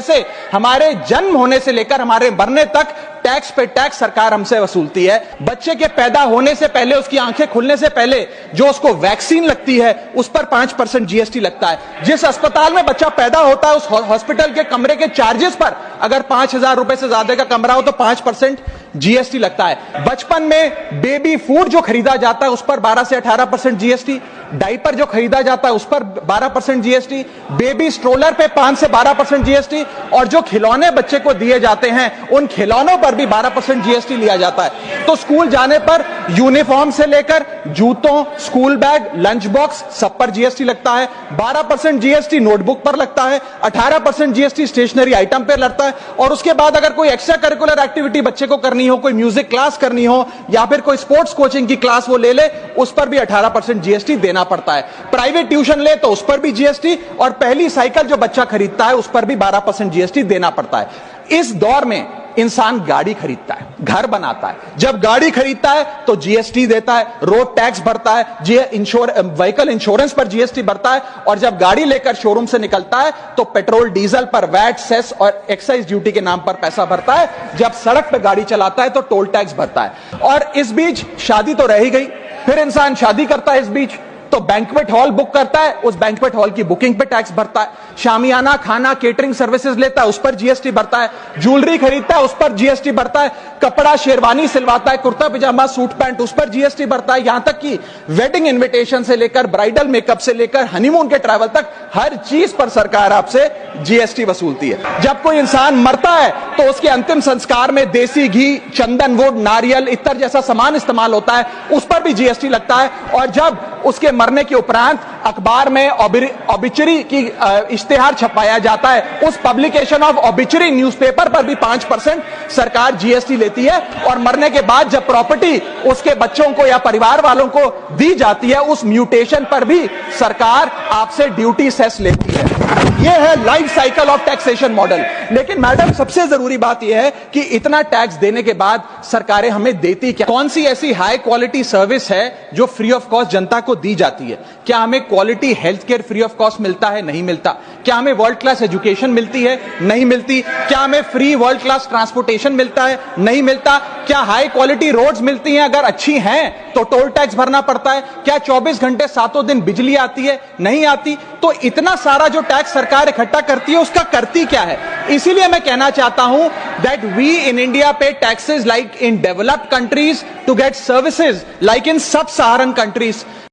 पैसे हमारे जन्म होने से लेकर हमारे मरने तक टैक्स पे टैक्स सरकार हमसे वसूलती है। बच्चे के पैदा होने से पहले, उसकी आंखें खुलने से पहले जो उसको वैक्सीन लगती है उस पर 5% जीएसटी लगता है। जिस अस्पताल में बच्चा पैदा होता है उस हॉस्पिटल के कमरे के चार्जेस पर अगर 5,000 रुपए से ज्यादा का कमरा हो तो 5% जीएसटी लगता है। बचपन में बेबी फूड जो खरीदा जाता है उस पर 12 से 18% जीएसटी, डायपर जो खरीदा जाता है उस पर 12% जीएसटी, बेबी स्ट्रोलर पे 5 से 12% जीएसटी, और जो खिलौने बच्चे को दिए जाते हैं उन खिलौनों पर भी 12% जीएसटी लिया जाता है। तो स्कूल जाने पर यूनिफॉर्म से लेकर जूतों, स्कूल बैग, लंच बॉक्स सब पर जीएसटी लगता है। 12% जीएसटी नोटबुक पर लगता है, 18% जीएसटी स्टेशनरी आइटम पर लगता है। और उसके बाद अगर कोई एक्स्ट्रा करिकुलर एक्टिविटी बच्चे को करनी हो, कोई म्यूजिक क्लास करनी हो या फिर कोई स्पोर्ट्स कोचिंग की क्लास वो ले ले, उस पर भी 18% जीएसटी देना पड़ता है। प्राइवेट ट्यूशन ले तो उस पर भी जीएसटी, और पहली साइकिल जो बच्चा खरीदता है उस पर भी 12% जीएसटी देना पड़ता है। इस दौर में इंसान गाड़ी खरीदता है, घर बनाता है। जब गाड़ी खरीदता है तो जीएसटी देता है, रोड टैक्स भरता है, व्हीकल इंश्योरेंस पर जीएसटी भरता है, और जब गाड़ी लेकर शोरूम से निकलता है तो पेट्रोल डीजल पर वैट, सेस और एक्साइज ड्यूटी के नाम पर पैसा भरता है। जब सड़क पर गाड़ी चलाता है तो टोल टैक्स भरता है। और इस बीच शादी तो रह ही गई, फिर इंसान शादी करता है, इस बीच तो बैंक्वेट हॉल बुक करता है, उस बैंक्वेट हॉल की बुकिंग पे टैक्स भरता है। शामियाना, खाना, केटरिंग सर्विसेज लेता है, उस पर जीएसटी भरता है। ज्वेलरी खरीदता है, उस पर जीएसटी भरता है। कपड़ा, शेरवानी सिलवाता है, कुर्ता पजामा, सूट पैंट, उस पर जीएसटी भरता है। यहां तक कि वेडिंग इन्विटेशन से लेकर ब्राइडल मेकअप से लेकर हनीमून के ट्रैवल तक हर चीज पर सरकार आपसे जीएसटी वसूलती है। जब कोई इंसान मरता है तो उसके अंतिम संस्कार में देसी घी, चंदनवुड, नारियल, इत्तर जैसा सामान इस्तेमाल होता है, उस पर भी जीएसटी लगता है। और जब उसके मरने के उपरांत अखबार में ऑबिचरी की इश्तेहार छपाया जाता है, उस पब्लिकेशन ऑफ ऑबिचरी न्यूज़पेपर पर भी 5% सरकार जीएसटी लेती है। और मरने के बाद जब प्रॉपर्टी उसके बच्चों को या परिवार वालों को दी जाती है, उस म्यूटेशन पर भी सरकार आपसे ड्यूटी सेस लेती है। यह है life cycle of taxation model. लेकिन मैडम, सबसे जरूरी बात यह है कि इतना टैक्स देने के बाद सरकारें हमें देती क्या? कौन सी ऐसी हाई क्वालिटी सर्विस है जो फ्री ऑफ कॉस्ट जनता को दी जाती है? क्या हमें quality health care free of cost मिलता है? नहीं मिलता। क्या हमें वर्ल्ड क्लास एजुकेशन मिलती है? नहीं मिलती। क्या हमें फ्री वर्ल्ड क्लास ट्रांसपोर्टेशन मिलता है? नहीं मिलता। क्या हाई क्वालिटी रोड्स मिलती हैं? अगर अच्छी हैं तो टोल टैक्स भरना पड़ता है। क्या 24 घंटे 7 दिन बिजली आती है? नहीं आती। तो इतना सारा जो टैक्स सरकार इकट्ठा करती है उसका करती क्या है? इसीलिए मैं कहना चाहता हूं that we in India pay taxes like in developed countries to get services like in sub Saharan countries.